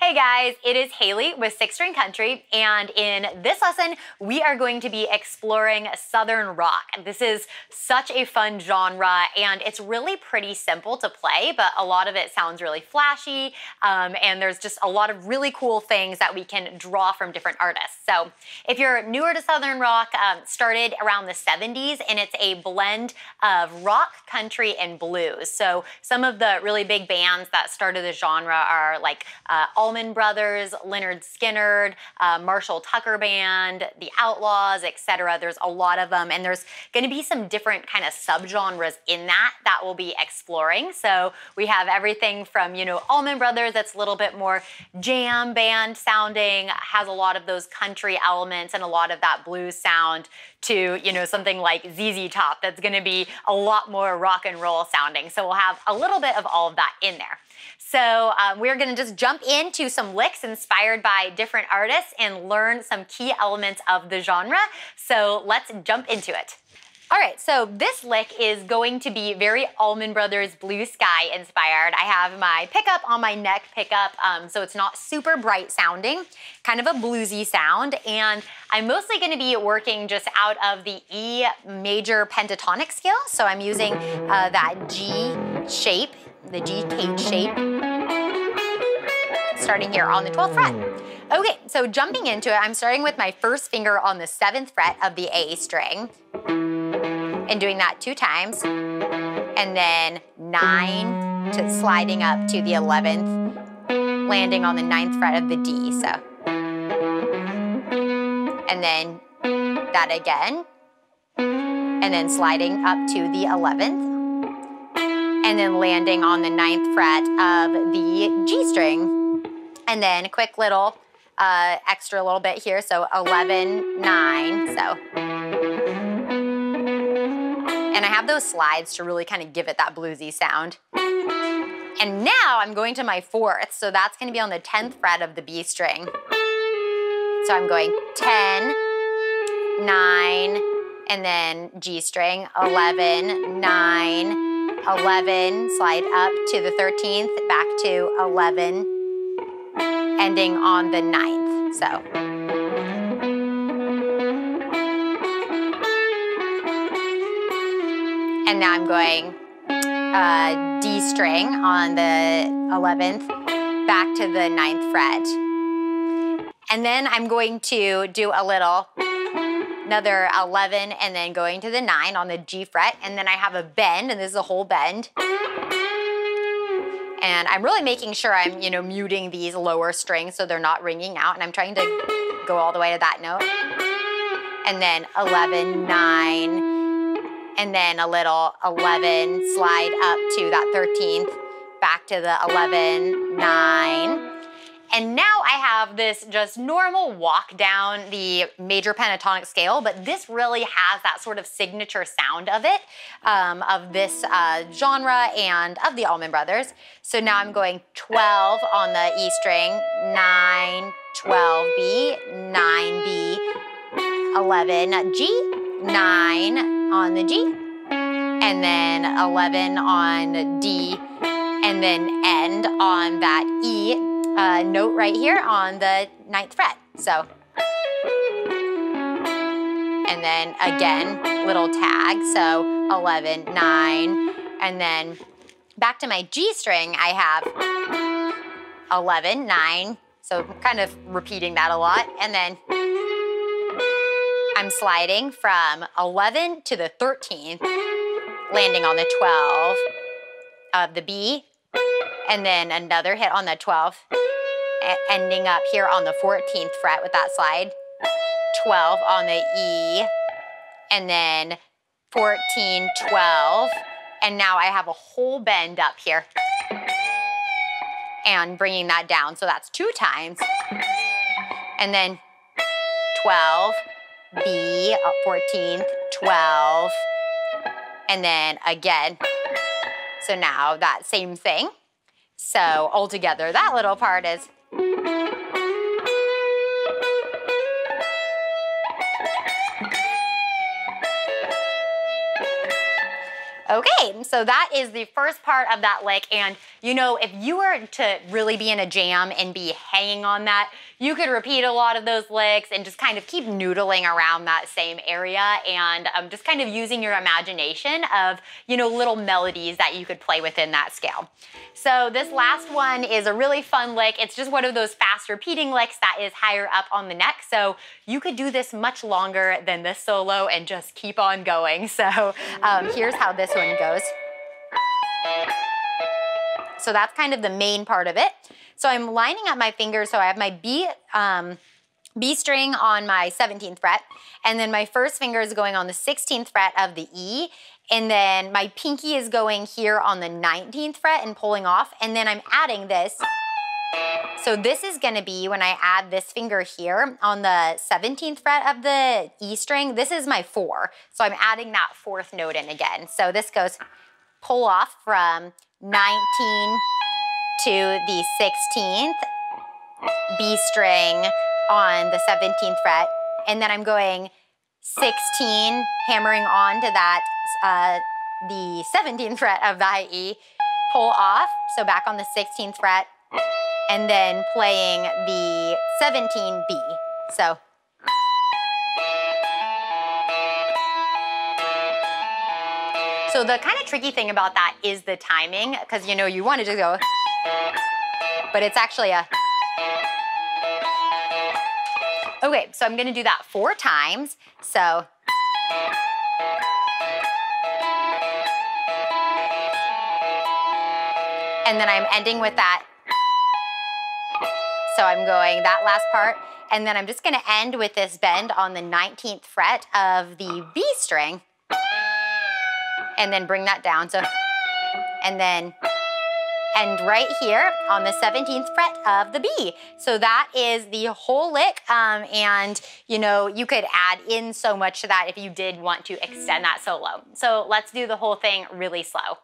Hey guys, it is Haley with Six String Country, and in this lesson, we are going to be exploring Southern rock. This is such a fun genre, and it's really pretty simple to play, but a lot of it sounds really flashy, and there's just a lot of really cool things that we can draw from different artists. So if you're newer to Southern rock, started around the 70s, and it's a blend of rock, country, and blues. So some of the really big bands that started the genre are like Allman Brothers, Skynyrd, Marshall Tucker Band, the Outlaws, etc. There's a lot of them, and there's going to be some different kind of subgenres in that we'll be exploring. So we have everything from, Allman Brothers, that's a little bit more jam band sounding, has a lot of those country elements and a lot of that blues sound, to, something like ZZ Top that's going to be a lot more rock and roll sounding. So we'll have a little bit of all of that in there. So we're going to just jump into some licks inspired by different artists and learn some key elements of the genre. So let's jump into it. All right, so this lick is going to be very Allman Brothers Blue Sky inspired. I have my pickup on my neck pickup, so it's not super bright sounding, kind of a bluesy sound, and I'm mostly going to be working just out of the E major pentatonic scale, so I'm using that G shape, the G cage shape, starting here on the 12th fret. Okay, so jumping into it, I'm starting with my first finger on the 7th fret of the A string, and doing that 2 times, and then 9 to sliding up to the 11th, landing on the 9th fret of the D, so. And then that again, and then sliding up to the 11th, and then landing on the 9th fret of the G string, and then a quick little extra little bit here, so 11, 9, so. And I have those slides to really kind of give it that bluesy sound. And now I'm going to my 4th, so that's going to be on the 10th fret of the B string. So I'm going 10, 9, and then G string, 11, 9, 11, slide up to the 13th, back to 11, ending on the 9th, so. And now I'm going D string on the 11th, back to the 9th fret. And then I'm going to do another 11, and then going to the 9 on the G fret, and then I have a bend, and this is a whole bend. And I'm really making sure I'm, muting these lower strings so they're not ringing out, and I'm trying to go all the way to that note. And then 11, 9, and then a little 11, slide up to that 13th, back to the 11, 9, And now I have this just normal walk down the major pentatonic scale, but this really has that sort of signature sound of it, of this genre and of the Allman Brothers. So now I'm going 12 on the E string, 9, 12B, 9B, 11 G, 9 on the G, and then 11 on D, and then end on that E note right here on the 9th fret. So, and then again, little tag, so 11, 9, and then back to my G string, I have 11, 9, so kind of repeating that a lot, and then I'm sliding from 11 to the 13th, landing on the 12 of the B, and then another hit on the 12th, ending up here on the 14th fret with that slide, 12 on the E, and then 14, 12, and now I have a whole bend up here, and bringing that down, so that's 2 times, and then 12, B, 14th, 12, and then again. So now that same thing. So altogether, that little part is. Okay, so that is the first part of that lick, and you know, if you were to really be in a jam and be hanging on that, you could repeat a lot of those licks and just kind of keep noodling around that same area and just kind of using your imagination of, you know, little melodies that you could play within that scale. So this last one is a really fun lick. It's just one of those fast repeating licks that is higher up on the neck, so you could do this much longer than this solo and just keep on going. So here's how this one goes. So that's kind of the main part of it. So I'm lining up my fingers, so I have my B string on my 17th fret, and then my first finger is going on the 16th fret of the E, and then my pinky is going here on the 19th fret and pulling off, and then I'm adding this. So this is gonna be when I add this finger here on the 17th fret of the E string, this is my 4. So I'm adding that 4th note in again. So this goes pull off from 19 to the 16th, B string on the 17th fret, and then I'm going 16, hammering on to that, the 17th fret of the high E, pull off, so back on the 16th fret, and then playing the 17B. So the kind of tricky thing about that is the timing, because you know you want to just go, but it's actually a. Okay, so I'm gonna do that 4 times. So. And then I'm ending with that. So I'm going that last part, and then I'm just gonna end with this bend on the 19th fret of the B string, and then bring that down, so, and then end right here on the 17th fret of the B. So that is the whole lick, and you know, you could add in so much to that if you did want to extend that solo. So let's do the whole thing really slow.